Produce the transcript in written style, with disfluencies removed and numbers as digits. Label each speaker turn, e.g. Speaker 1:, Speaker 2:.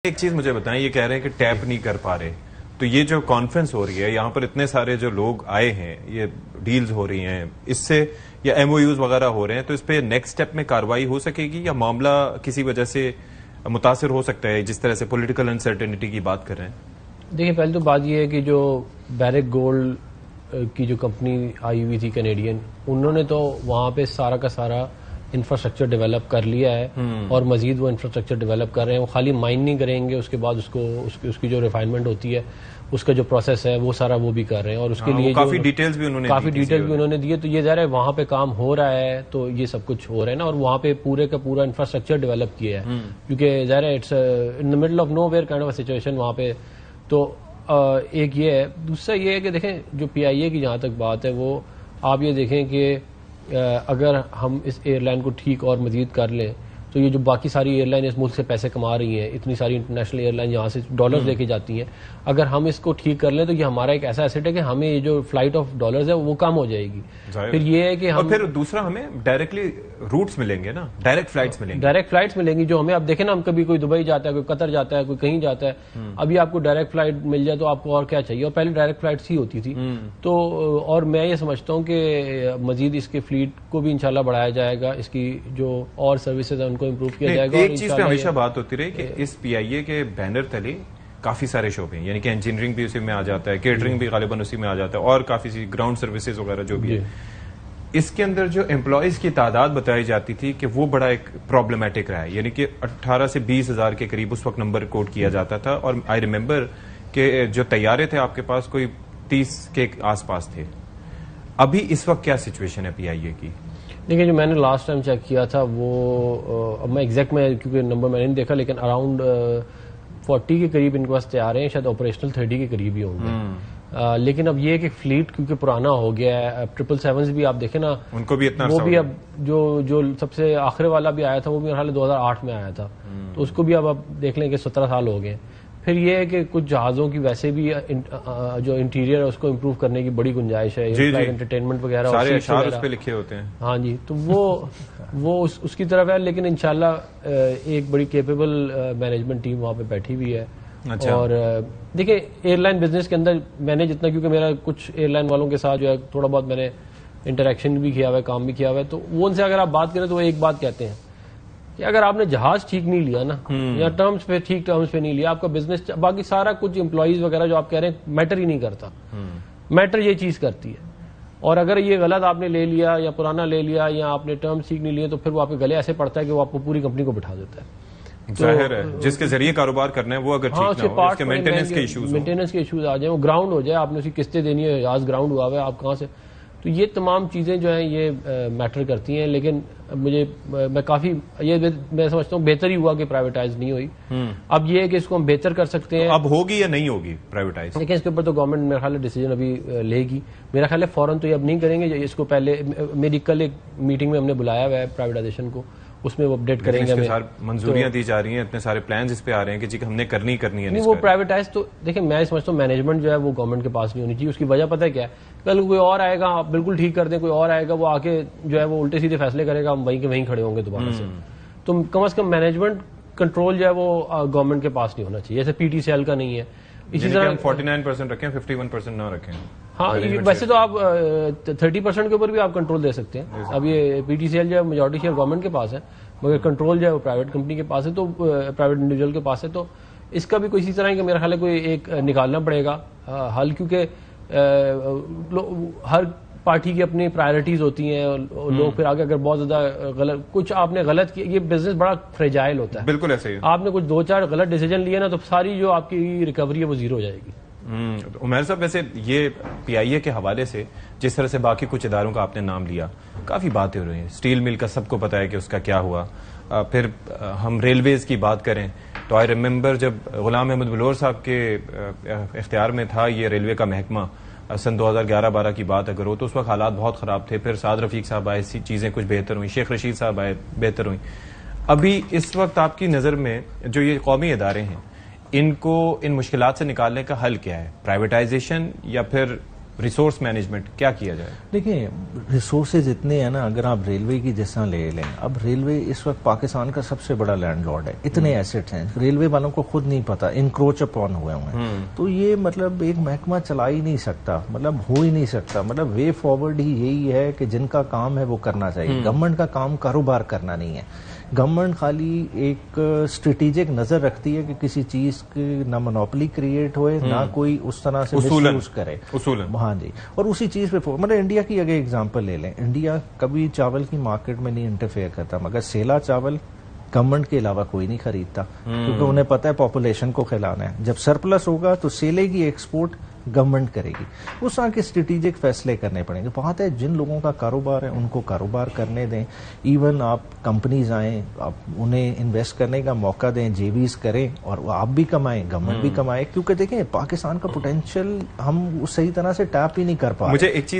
Speaker 1: ایک چیز مجھے بتائیں، یہ کہہ رہے ہیں کہ ٹیپ نہیں کر پا رہے، تو یہ جو کانفرنس ہو رہی ہے یہاں پر اتنے سارے جو لوگ آئے ہیں، یہ ڈیلز ہو رہی ہیں اس سے یا ایم او یوز وغیرہ ہو رہے ہیں، تو اس پہ نیکسٹ سٹیپ میں کاروائی ہو سکے گی یا معاملہ کسی وجہ سے متاثر ہو سکتا ہے جس طرح سے پولیٹیکل انسرٹینٹی کی بات کر رہے ہیں؟
Speaker 2: دیکھیں، پہلے تو بات یہ ہے کہ جو بیرک گولڈ کی جو کمپنی آئی ہوئی تھی کینیڈین، انہوں نے تو وہاں پہ سارا کا سارا انفراسٹرکچر ڈیولپ کر لیا ہے اور مزید وہ انفراسٹرکچر ڈیولپ کر رہے ہیں. وہ خالی مائن نہیں کریں گے، اس کے بعد اس کی جو ریفائنمنٹ ہوتی ہے اس کا جو پروسیس ہے وہ سارا وہ بھی کر رہے ہیں، اور اس کے لیے
Speaker 1: کافی ڈیٹیلز بھی انہوں نے
Speaker 2: دیے. تو یہ ظاہر ہے وہاں پہ کام ہو رہا ہے، تو یہ سب کچھ ہو رہا ہے نا، اور وہاں پہ پورے کا پورا انفراسٹرکچر ڈیولپ کیا ہے، کیونکہ ظاہر ہے it's in the middle of nowhere kind of situation وہاں پہ. تو ایک یہ ہے. دوسرا یہ ہے کہ دیکھیں، جو پی آئی اے کی جہاں تک بات ہے، وہ آپ یہ دیکھیں کہ اگر ہم اس ایئر لائن کو ٹھیک اور مزید کر لیں تو یہ جو باقی ساری ایئر لائن اس ملک سے پیسے کما رہی ہیں، اتنی ساری انٹرنیشنل ایئر لائن یہاں سے ڈالرز لے کے جاتی ہیں، اگر ہم اس کو ٹھیک کر لیں تو یہ ہمارا ایک ایسا ایسٹ ہے کہ ہمیں یہ جو فلائٹ آف ڈالرز ہے وہ کم ہو جائے گی. پھر یہ ہے کہ
Speaker 1: اور پھر دوسرا ہمیں ڈائریکٹلی روٹس ملیں گے نا، ڈائریکٹ فلائٹس ملیں گی
Speaker 2: جو ہمیں اب دیکھیں نا، ہم کبھی کوئی دبئی جاتا ہے، کوئی قطر جاتا ہے، کوئی کہیں جاتا ہے، ابھی آپ کو ڈائریکٹ فلائٹ مل جائے تو آپ کو اور کیا چاہیے، اور پہلے ڈائریکٹ فلائٹس ہی ہوتی تھی. تو اور میں یہ سمجھتا ہوں کہ مزید اس کے فلیٹ کو بھی انشاءاللہ بڑھایا جائے گا، اس کی جو اور سروسز ہیں ان کو امپروو کیا جائے گا.
Speaker 1: ایک چیز پہ ہمیشہ بات ہوتی رہی کہ اس پی آئی اے کے بینر تلے کافی سارے شعبے ہیں، یعنی کہ انجینئرنگ بھی اسی میں آ جاتا ہے، کیٹرنگ بھی غالباً اسی میں آ جاتا ہے، اور کافی سی گراؤنڈ سروسز وغیرہ جو بھی ہے. اس کے اندر جو امپلائیز کی تعداد بتائی جاتی تھی کہ وہ بڑا ایک پرابلمٹک رہا ہے، یعنی کہ 18 سے 20 ہزار کے قریب اس وقت نمبر کوٹ کیا جاتا تھا، اور آئی ریمبر کہ جو طیارے تھے آپ کے پاس کوئی 30 کے آس پاس تھے. ابھی اس وقت کیا سچویشن ہے پی آئی اے کی؟
Speaker 2: دیکھیں، جو میں نے لاسٹ ٹائم چیک کیا تھا وہ اب میں ایگزیکٹ میں کیونکہ نمبر میں نے نہیں دیکھا، لیکن اراؤنڈ 40 کے قریب ان کے پاس تیار ہیں، شاید آپریشنل 30 کے قریب ہی ہوں گے. لیکن اب یہ کہ فلیٹ کیونکہ پرانا ہو گیا ہے، 777 بھی آپ دیکھیں نا،
Speaker 1: ان کو بھی اتنا
Speaker 2: وہ بھی اب جو سب سے آخر والا بھی آیا تھا وہ بھی میرے خیال 2008 میں آیا تھا، تو اس کو بھی اب آپ دیکھ لیں کہ 17 سال ہو گئے. پھر یہ ہے کہ کچھ جہازوں کی ویسے بھی جو انٹیریئر ہے اس کو امپروو کرنے کی بڑی گنجائش ہے، انٹرٹینمنٹ وغیرہ
Speaker 1: سارے اشعار اس پہ لکھے ہوتے ہیں.
Speaker 2: ہاں جی، تو وہ اس کی طرف ہے، لیکن انشاءاللہ ایک بڑی کیپیبل مینجمنٹ ٹیم وہاں پہ بیٹھی ہوئی ہے. اور دیکھیں، ایئر لائن بزنس کے اندر میں نے جتنا، کیونکہ میرا کچھ ایئر لائن والوں کے ساتھ جو ہے تھوڑا بہت میں نے انٹریکشن بھی کیا ہوا ہے، کام بھی کیا ہوا ہے، تو وہ ان سے اگر آپ بات کریں تو وہ ایک بات کہتے ہیں کہ اگر آپ نے جہاز ٹھیک نہیں لیا نا، یا ٹرمز پہ نہیں لیا، آپ کا بزنس باقی سارا کچھ امپلائیز وغیرہ جو آپ کہہ رہے ہیں میٹر ہی نہیں کرتا. میٹر یہ چیز کرتی ہے، اور اگر یہ غلط آپ نے لے لیا یا پرانا لے لیا یا آپ نے ٹرمز ٹھیک نہیں لیے تو پھر وہ آپ کے گلے ایسے پڑتا ہے کہ وہ آپ کو پوری کمپنی کو بٹھا دیتا ہے.
Speaker 1: ظاہر ہے جس کے ذریعے کاروبار کرنا ہے وہ اگر ٹھیک نہ ہو، اس کے مینٹیننس کے ایشوز
Speaker 2: آ جائیں، وہ گراؤنڈ ہو جائے، آپ نے اس کی قسطیں دینی ہے، آج گراؤنڈ ہوا ہوا ہے، آپ کہاں سے. تو یہ تمام چیزیں جو ہیں یہ میٹر کرتی ہیں. لیکن میں سمجھتا ہوں بہتر ہی ہوا کہ پرائیویٹائز نہیں ہوئی. اب یہ ہے کہ اس کو ہم بہتر کر سکتے ہیں.
Speaker 1: اب ہوگی یا نہیں ہوگی پرائیویٹائز؟
Speaker 2: لیکن اس کے اوپر تو گورنمنٹ میرا خیال ہے ڈیسیجن ابھی لے گی. میرا خیال ہے فوراً تو یہ اب نہیں کریں گے، اس کو پہلے میری کل ایک میٹنگ میں ہم نے بلایا ہوا ہے پرائیویٹائزیشن کو، اس میں وہ اپڈیٹ کریں گے.
Speaker 1: منظوریاں دی جا رہی ہیں، اتنے سارے پلانز اس پہ آ رہے ہیں کہ جی ہم نے کرنی ہے.
Speaker 2: وہ پرائیویٹائز تو دیکھیں، میں سمجھتا ہوں مینجمنٹ جو ہے وہ گورنمنٹ کے پاس نہیں ہونی چاہیے. اس کی وجہ پتہ ہے کیا ہے؟ کل کوئی اور آئے گا، آپ بالکل ٹھیک کر دیں، کوئی اور آئے گا وہ آ کے جو ہے وہ الٹے سیدھے فیصلے کرے گا، ہم وہیں کے وہیں کھڑے ہوں گے دوبارہ سے. تو کم از کم مینجمنٹ کنٹرول جو ہے وہ گورنمنٹ کے پاس نہیں ہونا چاہیے، جیسے پی ٹی سی ایل کا نہیں ہے.
Speaker 1: اسی طرح 49% رکھیں، 51% نہ رکھیں.
Speaker 2: ہاں، ویسے تو آپ 30% کے اوپر بھی آپ کنٹرول دے سکتے ہیں. اب یہ پی ٹی سی ایل جو ہے میجورٹی شیئر گورنمنٹ کے پاس ہے، مگر کنٹرول جو ہے وہ پرائیویٹ کمپنی کے پاس ہے، تو پرائیویٹ انڈیویجول کے پاس ہے. تو اس کا بھی کوئی اسی طرح ہے کہ میرا خیال ہے کوئی ایک نکالنا پڑے گا حل، کیونکہ ہر پارٹی کی اپنی پرائرٹیز ہوتی ہیں. لوگ پھر آگے اگر بہت زیادہ غلط کچھ آپ نے غلط کیا، یہ بزنس بڑا فریجائل ہوتا ہے.
Speaker 1: بالکل ایسے ہی
Speaker 2: آپ نے کچھ 2-4 غلط ڈیسیجن لیے نا تو ساری جو آپ کی ریکوری ہے وہ زیرو ہو جائے گی.
Speaker 1: عمیر صاحب، ویسے یہ پی آئی اے کے حوالے سے جس طرح سے باقی کچھ اداروں کا آپ نے نام لیا، کافی باتیں ہو رہی ہیں. اسٹیل مل کا سب کو پتا ہے کہ اس کا کیا ہوا. پھر ہم ریلویز کی بات کریں تو آئی ریممبر جب غلام احمد بلور صاحب کے اختیار میں تھا یہ ریلوے کا محکمہ، سن 2011-12 کی بات اگر ہو تو اس وقت حالات بہت خراب تھے. پھر سعد رفیق صاحب آئے، چیزیں کچھ بہتر ہوئیں، شیخ رشید صاحب آئے، بہتر ہوئیں. ابھی اس وقت آپ کی نظر میں جو یہ قومی ادارے ہیں، ان کو ان مشکلات سے نکالنے کا حل کیا ہے؟ پرائیویٹائزیشن یا پھر ریسورس مینجمنٹ کیا کیا جائے؟
Speaker 3: دیکھیں ریسورسز اتنے ہیں نا, اگر آپ ریلوے کی جس طرح لے لیں, اب ریلوے اس وقت پاکستان کا سب سے بڑا لینڈ لارڈ ہے, اتنے ایسٹس ہیں, ریلوے والوں کو خود نہیں پتا, انکروچ اپون ہوئے ہیں, تو یہ مطلب ایک محکمہ چلا ہی نہیں سکتا, مطلب ہو ہی نہیں سکتا. مطلب وے فارورڈ ہی یہی ہے کہ جن کا کام ہے وہ کرنا چاہیے. گورنمنٹ کا کام کاروبار کرنا نہیں ہے. گورنمنٹ خالی ایک اسٹریٹجک نظر رکھتی ہے کہ کسی چیز کی نہ منوپلی کریٹ ہوئے, نہ کوئی اس طرح سے مس یوز کرے. ہاں جی, اور اسی چیز پہ مطلب انڈیا کی اگر ایگزامپل لے لیں, انڈیا کبھی چاول کی مارکیٹ میں نہیں انٹرفیئر کرتا, مگر سیلا چاول گورنمنٹ کے علاوہ کوئی نہیں خریدتا, کیونکہ انہیں پتا ہے پاپولیشن کو کھلانا ہے. جب سرپلس ہوگا تو سیلے کی ایکسپورٹ گورنمنٹ کرے گی. اس طرح کے اسٹریٹجک فیصلے کرنے پڑیں گے. بات ہے جن لوگوں کا کاروبار ہے ان کو کاروبار کرنے دیں. ایون آپ کمپنیز آئیں, آپ انہیں انویسٹ کرنے کا موقع دیں, جے ویز کریں, اور آپ بھی کمائیں, گورنمنٹ بھی کمائے, کیونکہ دیکھیں پاکستان کا پوٹینشیل ہم صحیح طرح سے ٹیپ ہی نہیں کر پا رہے.
Speaker 1: مجھے ایک چیز